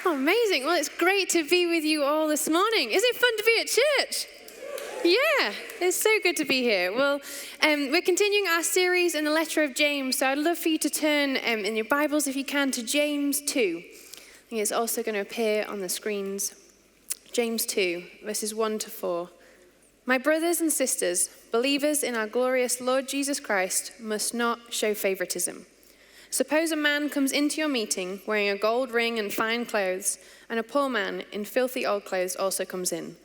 Oh, amazing. Well, it's great to be with you all this morning. Is it fun to be at church? Yeah, it's so good to be here. Well, we're continuing our series in the letter of James, so I'd love for you to turn in your Bibles, if you can, to James 2. I think it's also going to appear on the screens. James 2, verses 1 to 4. My brothers and sisters, believers in our glorious Lord Jesus Christ, must not show favoritism. Suppose a man comes into your meeting wearing a gold ring and fine clothes, and a poor man in filthy old clothes also comes in.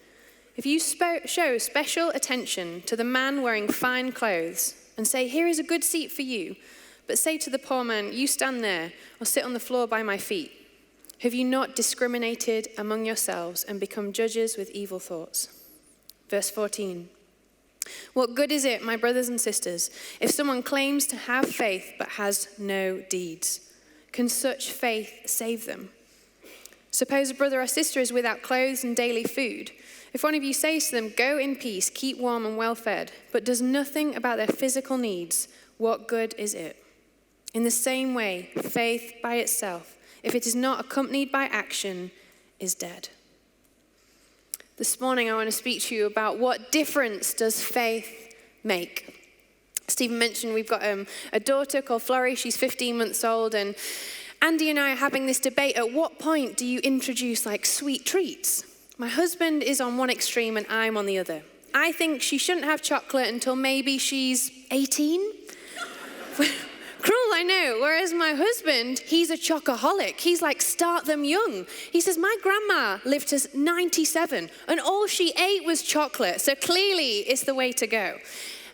If you show special attention to the man wearing fine clothes and say, "Here is a good seat for you," but say to the poor man, "You stand there or sit on the floor by my feet," have you not discriminated among yourselves and become judges with evil thoughts? Verse 14. What good is it, my brothers and sisters, if someone claims to have faith but has no deeds? Can such faith save them? Suppose a brother or sister is without clothes and daily food. If one of you says to them, "Go in peace, keep warm and well fed," but does nothing about their physical needs, what good is it? In the same way, faith by itself, if it is not accompanied by action, is dead. This morning, I want to speak to you about what difference does faith make. Stephen mentioned we've got a daughter called Florrie. She's 15 months old, and Andy and I are having this debate. At what point do you introduce like sweet treats? My husband is on one extreme and I'm on the other. I think she shouldn't have chocolate until maybe she's 18. Cruel, I know. Whereas my husband, he's a chocoholic. He's like, start them young. He says, my grandma lived to 97 and all she ate was chocolate. So clearly it's the way to go.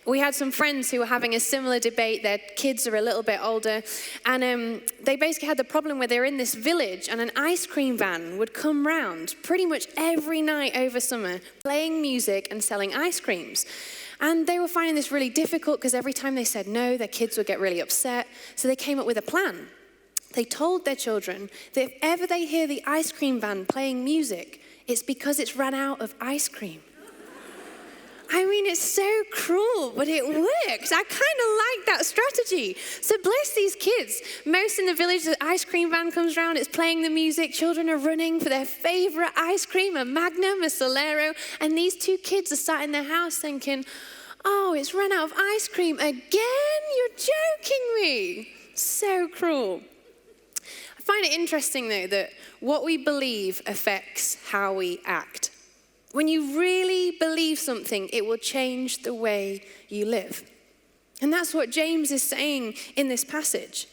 We had some friends who were having a similar debate. Their kids are a little bit older. And they basically had the problem where they were in this village and an ice cream van would come round pretty much every night over summer, playing music and selling ice creams. And they were finding this really difficult because every time they said no, their kids would get really upset. So they came up with a plan. They told their children that if ever they hear the ice cream van playing music, it's because it's run out of ice cream. I mean, it's so cruel, but it works. I kind of like that strategy. So bless these kids. Most in the village, the ice cream van comes around, it's playing the music. Children are running for their favorite ice cream, a Magnum, a Solero. And these two kids are sat in their house thinking, "Oh, it's run out of ice cream again? You're joking me." So cruel. I find it interesting, though, that what we believe affects how we act. When you really believe something, it will change the way you live. And that's what James is saying in this passage.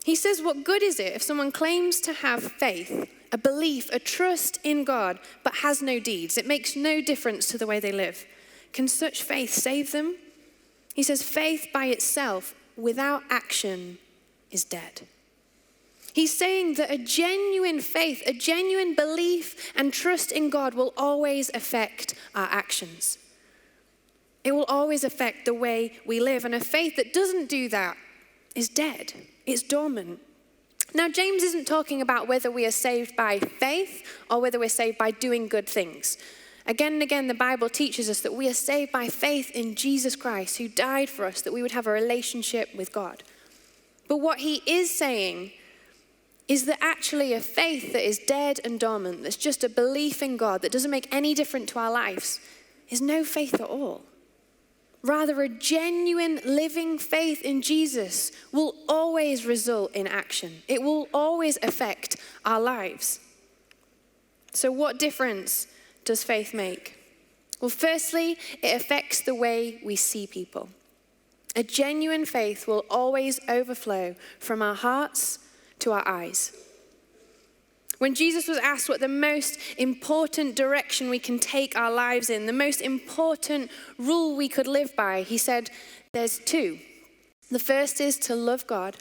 He says, what good is it if someone claims to have faith, a belief, a trust in God, but has no deeds? It makes no difference to the way they live. Can such faith save them? He says, faith by itself, without action, is dead. He's saying that a genuine faith, a genuine belief and trust in God will always affect our actions. It will always affect the way we live. And a faith that doesn't do that is dead. It's dormant. Now, James isn't talking about whether we are saved by faith or whether we're saved by doing good things. Again and again, the Bible teaches us that we are saved by faith in Jesus Christ, who died for us, that we would have a relationship with God. But what he is saying is that actually a faith that is dead and dormant, that's just a belief in God, that doesn't make any difference to our lives, is no faith at all. Rather, a genuine living faith in Jesus will always result in action. It will always affect our lives. So what difference does faith make? Well, firstly, it affects the way we see people. A genuine faith will always overflow from our hearts to our eyes. When Jesus was asked what the most important direction we can take our lives in, the most important rule we could live by, he said, there's two. The first is to love God,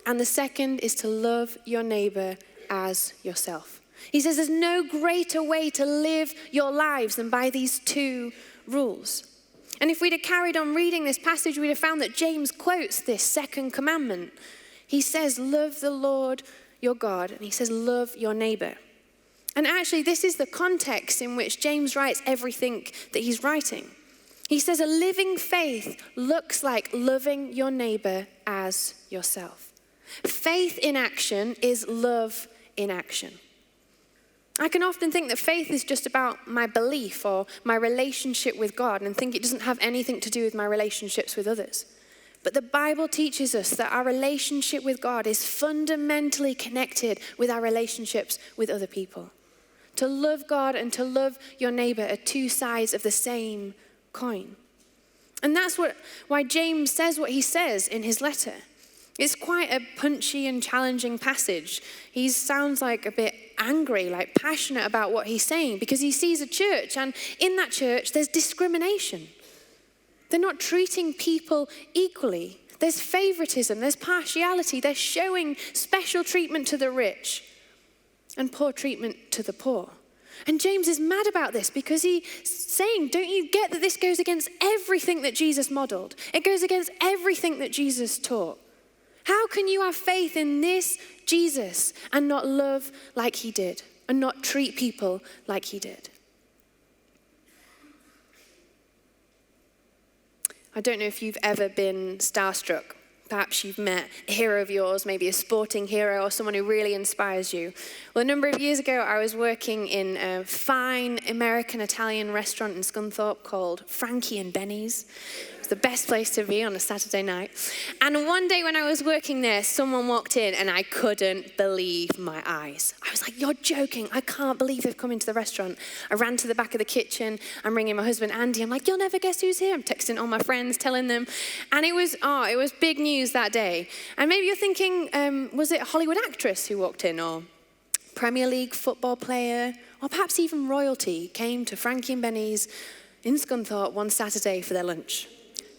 and the second is to love your neighbor as yourself. He says there's no greater way to live your lives than by these two rules. And if we'd have carried on reading this passage, we'd have found that James quotes this second commandment. He says, love the Lord your God, and he says, love your neighbor. And actually, this is the context in which James writes everything that he's writing. He says a living faith looks like loving your neighbor as yourself. Faith in action is love in action. I can often think that faith is just about my belief or my relationship with God and think it doesn't have anything to do with my relationships with others. But the Bible teaches us that our relationship with God is fundamentally connected with our relationships with other people. To love God and to love your neighbor are two sides of the same coin. And that's why James says what he says in his letter. It's quite a punchy and challenging passage. He sounds like a bit angry, like passionate about what he's saying because he sees a church, and in that church there's discrimination. They're not treating people equally. There's favoritism, there's partiality, they're showing special treatment to the rich and poor treatment to the poor. And James is mad about this because he's saying, don't you get that this goes against everything that Jesus modeled? It goes against everything that Jesus taught. How can you have faith in this Jesus and not love like he did and not treat people like he did? I don't know if you've ever been starstruck. Perhaps you've met a hero of yours, maybe a sporting hero or someone who really inspires you. Well, a number of years ago, I was working in a fine American-Italian restaurant in Scunthorpe called Frankie and Benny's. It was the best place to be on a Saturday night. And one day when I was working there, someone walked in and I couldn't believe my eyes. I was like, you're joking. I can't believe they've come into the restaurant. I ran to the back of the kitchen. I'm ringing my husband, Andy. I'm like, you'll never guess who's here. I'm texting all my friends, telling them. And it was big news that day. And maybe you're thinking, was it a Hollywood actress who walked in, or Premier League football player, or perhaps even royalty came to Frankie and Benny's in Scunthorpe one Saturday for their lunch?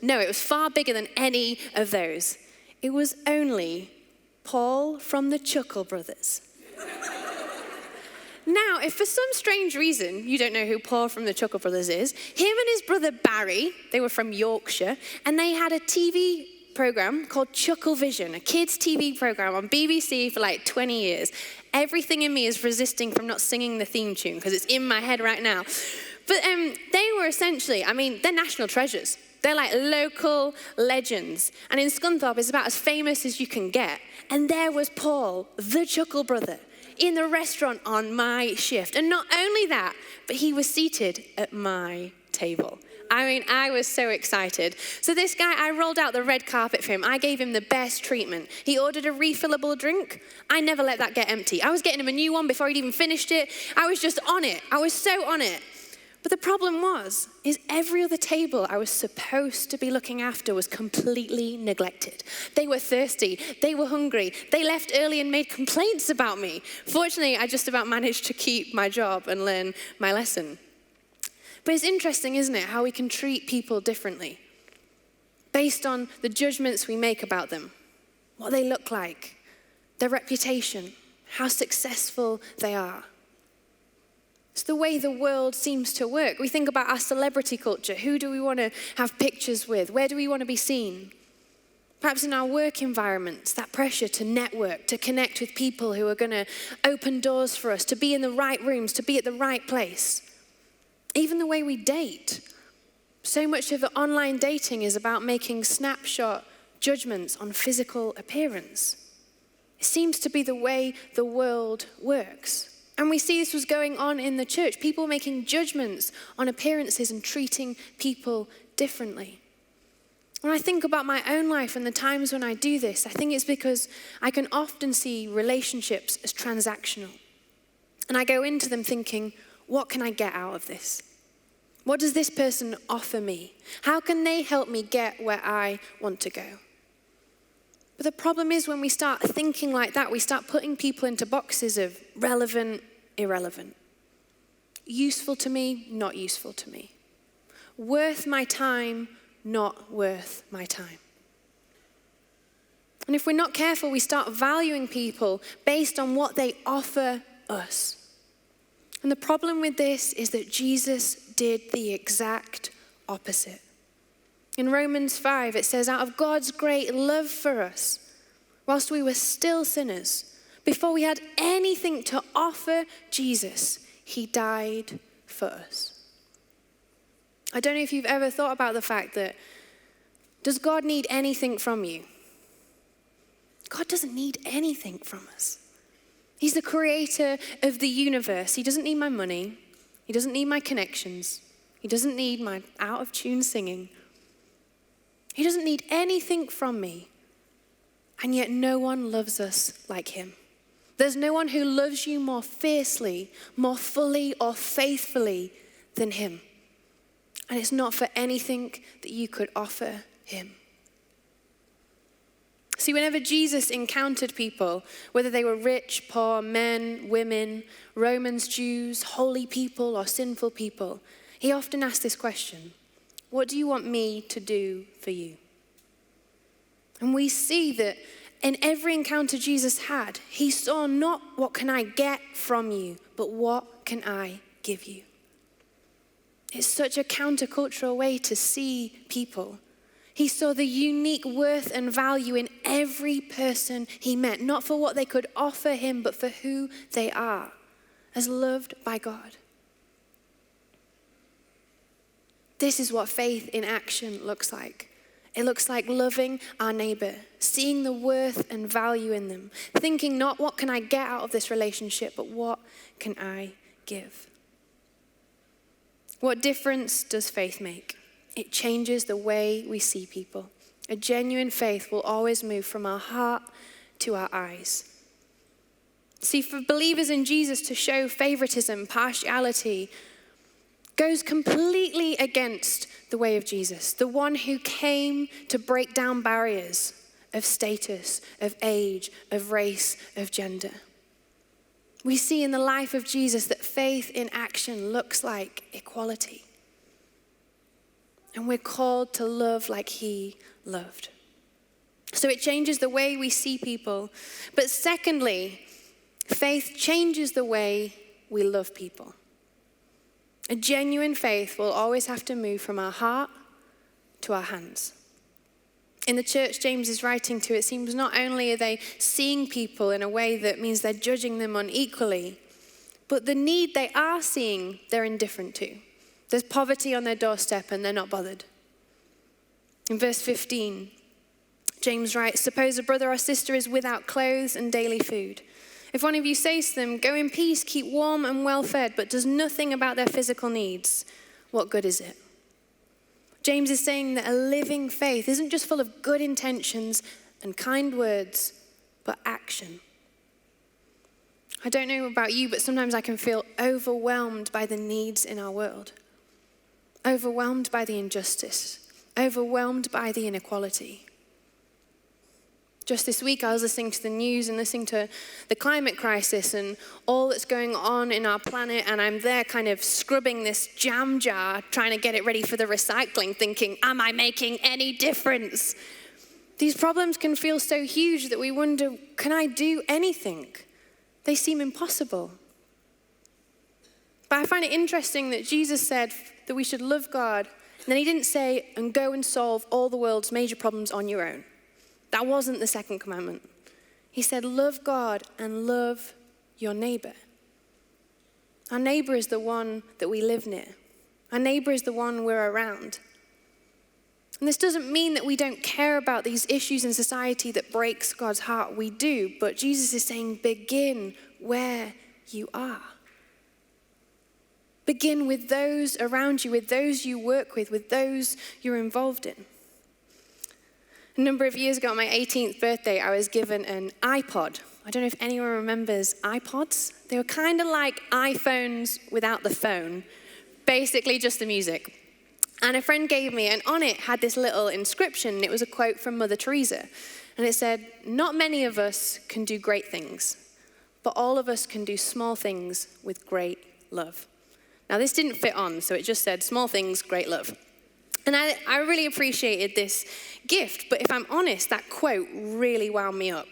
No, it was far bigger than any of those. It was only Paul from the Chuckle Brothers. Now, if for some strange reason you don't know who Paul from the Chuckle Brothers is, him and his brother Barry, they were from Yorkshire, and they had a TV program called Chuckle Vision, a kids' TV program on BBC for like 20 years. Everything in me is resisting from not singing the theme tune because it's in my head right now. But they were essentially, they're national treasures. They're like local legends. And in Scunthorpe, it's about as famous as you can get. And there was Paul, the Chuckle Brother, in the restaurant on my shift. And not only that, but he was seated at my table. I was so excited. So this guy, I rolled out the red carpet for him. I gave him the best treatment. He ordered a refillable drink. I never let that get empty. I was getting him a new one before he'd even finished it. I was just on it. I was so on it. But the problem is every other table I was supposed to be looking after was completely neglected. They were thirsty. They were hungry. They left early and made complaints about me. Fortunately, I just about managed to keep my job and learn my lesson. But it's interesting, isn't it, how we can treat people differently based on the judgments we make about them, what they look like, their reputation, how successful they are. It's the way the world seems to work. We think about our celebrity culture. Who do we want to have pictures with? Where do we want to be seen? Perhaps in our work environments, that pressure to network, to connect with people who are going to open doors for us, to be in the right rooms, to be at the right place. Even the way we date. So much of the online dating is about making snapshot judgments on physical appearance. It seems to be the way the world works. And we see this was going on in the church. People making judgments on appearances and treating people differently. When I think about my own life and the times when I do this, I think it's because I can often see relationships as transactional. And I go into them thinking, what can I get out of this? What does this person offer me? How can they help me get where I want to go? But the problem is when we start thinking like that, we start putting people into boxes of relevant, irrelevant. Useful to me, not useful to me. Worth my time, not worth my time. And if we're not careful, we start valuing people based on what they offer us. And the problem with this is that Jesus did the exact opposite. In Romans 5, it says, out of God's great love for us, whilst we were still sinners, before we had anything to offer Jesus, he died for us. I don't know if you've ever thought about the fact that, does God need anything from you? God doesn't need anything from us. He's the creator of the universe. He doesn't need my money. He doesn't need my connections. He doesn't need my out of tune singing. He doesn't need anything from me. And yet no one loves us like him. There's no one who loves you more fiercely, more fully or faithfully than him. And it's not for anything that you could offer him. See, whenever Jesus encountered people, whether they were rich, poor, men, women, Romans, Jews, holy people or sinful people, he often asked this question: what do you want me to do for you? And we see that in every encounter Jesus had, he saw not what can I get from you, but what can I give you? It's such a countercultural way to see people. He saw the unique worth and value in every person he met, not for what they could offer him, but for who they are, as loved by God. This is what faith in action looks like. It looks like loving our neighbor, seeing the worth and value in them, thinking not what can I get out of this relationship, but what can I give? What difference does faith make? It changes the way we see people. A genuine faith will always move from our heart to our eyes. See, for believers in Jesus to show favoritism, partiality, goes completely against the way of Jesus, the one who came to break down barriers of status, of age, of race, of gender. We see in the life of Jesus that faith in action looks like equality. And we're called to love like he loved. So it changes the way we see people. But secondly, faith changes the way we love people. A genuine faith will always have to move from our heart to our hands. In the church James is writing to, it seems not only are they seeing people in a way that means they're judging them unequally, but the need they are seeing, they're indifferent to. There's poverty on their doorstep and they're not bothered. In verse 15, James writes, suppose a brother or sister is without clothes and daily food. If one of you says to them, go in peace, keep warm and well fed, but does nothing about their physical needs, what good is it? James is saying that a living faith isn't just full of good intentions and kind words, but action. I don't know about you, but sometimes I can feel overwhelmed by the needs in our world. Overwhelmed by the injustice. Overwhelmed by the inequality. Just this week, I was listening to the news and listening to the climate crisis and all that's going on in our planet, and I'm there kind of scrubbing this jam jar, trying to get it ready for the recycling, thinking, am I making any difference? These problems can feel so huge that we wonder, can I do anything? They seem impossible. But I find it interesting that Jesus said that we should love God, and then he didn't say, and go and solve all the world's major problems on your own. That wasn't the second commandment. He said, love God and love your neighbor. Our neighbor is the one that we live near. Our neighbor is the one we're around. And this doesn't mean that we don't care about these issues in society that breaks God's heart. We do, but Jesus is saying, begin where you are. Begin with those around you, with those you work with those you're involved in. A number of years ago on my 18th birthday, I was given an iPod. I don't know if anyone remembers iPods. They were kind of like iPhones without the phone, basically just the music. And a friend gave me, and on it had this little inscription, and it was a quote from Mother Teresa. And it said, not many of us can do great things, but all of us can do small things with great love. Now this didn't fit on, so it just said, small things, great love. And I really appreciated this gift, but if I'm honest, that quote really wound me up.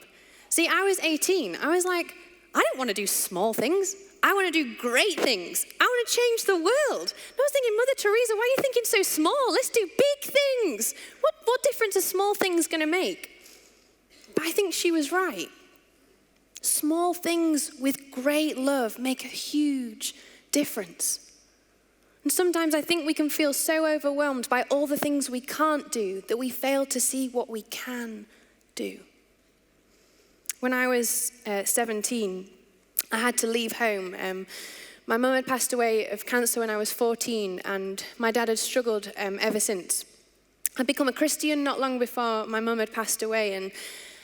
See, I was 18. I was like, I don't want to do small things. I want to do great things. I want to change the world. And I was thinking, Mother Teresa, why are you thinking so small? Let's do big things. What difference are small things going to make? But I think she was right. Small things with great love make a huge difference. And sometimes I think we can feel so overwhelmed by all the things we can't do that we fail to see what we can do. When I was 17, I had to leave home. My mum had passed away of cancer when I was 14, and my dad had struggled ever since. I'd become a Christian not long before my mum had passed away, and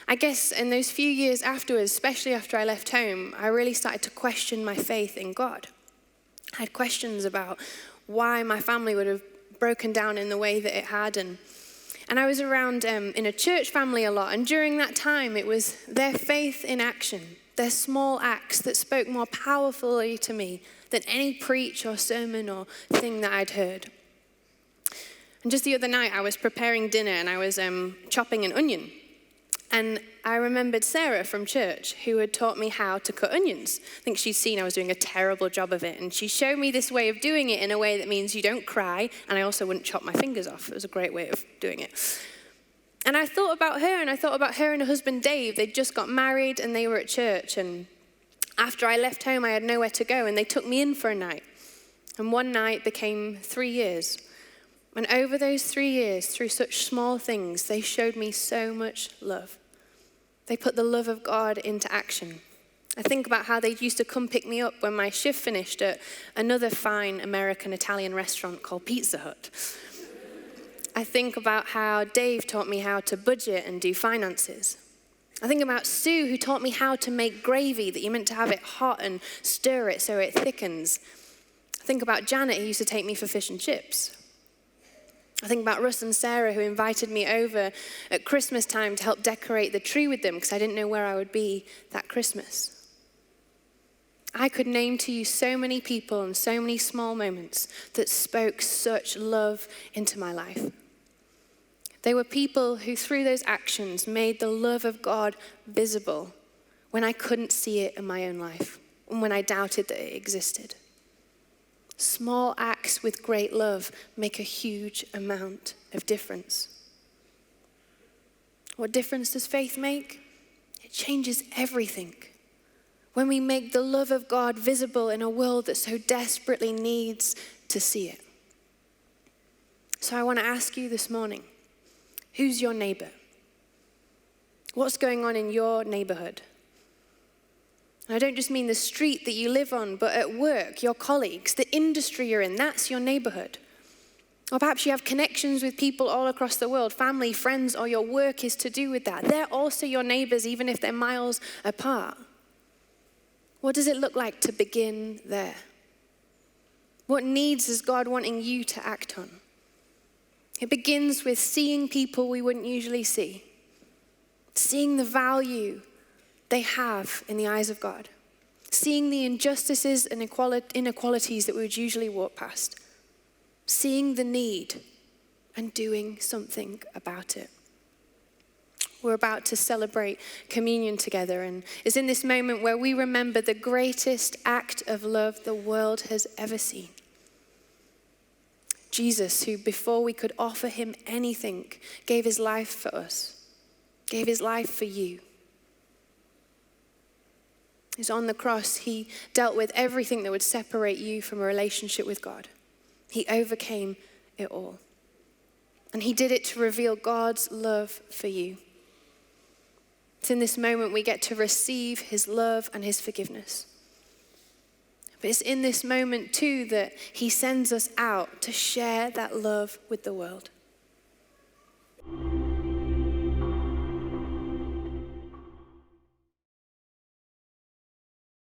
I guess in those few years afterwards, especially after I left home, I really started to question my faith in God. I had questions about why my family would have broken down in the way that it had, and I was around in a church family a lot, and during that time it was their faith in action, their small acts that spoke more powerfully to me than any preach or sermon or thing that I'd heard. And just the other night I was preparing dinner and I was chopping an onion. And I remembered Sarah from church, who had taught me how to cut onions. I think she'd seen I was doing a terrible job of it, and she showed me this way of doing it in a way that means you don't cry, and I also wouldn't chop my fingers off. It was a great way of doing it. And I thought about her, and I thought about her and her husband Dave. They'd just got married, and they were at church, and after I left home, I had nowhere to go, and they took me in for a night. And one night became 3 years. And over those 3 years, through such small things, they showed me so much love. They put the love of God into action. I think about how they used to come pick me up when my shift finished at another fine American Italian restaurant called Pizza Hut. I think about how Dave taught me how to budget and do finances. I think about Sue, who taught me how to make gravy, that you're meant to have it hot and stir it so it thickens. I think about Janet, who used to take me for fish and chips. I think about Russ and Sarah, who invited me over at Christmas time to help decorate the tree with them because I didn't know where I would be that Christmas. I could name to you so many people and so many small moments that spoke such love into my life. They were people who, through those actions, made the love of God visible when I couldn't see it in my own life and when I doubted that it existed. Small acts with great love make a huge amount of difference. What difference does faith make? It changes everything. When we make the love of God visible in a world that so desperately needs to see it. So I want to ask you this morning, who's your neighbor? What's going on in your neighborhood? And I don't just mean the street that you live on, but at work, your colleagues, the industry you're in, that's your neighborhood. Or perhaps you have connections with people all across the world, family, friends, or your work is to do with that. They're also your neighbors, even if they're miles apart. What does it look like to begin there? What needs is God wanting you to act on? It begins with seeing people we wouldn't usually see, seeing the value they have in the eyes of God, seeing the injustices and inequalities that we would usually walk past, seeing the need and doing something about it. We're about to celebrate communion together, and it's in this moment where we remember the greatest act of love the world has ever seen. Jesus, who before we could offer him anything, gave his life for us, gave his life for you. He's on the cross. He dealt with everything that would separate you from a relationship with God. He overcame it all. And he did it to reveal God's love for you. It's in this moment we get to receive his love and his forgiveness. But it's in this moment too that he sends us out to share that love with the world.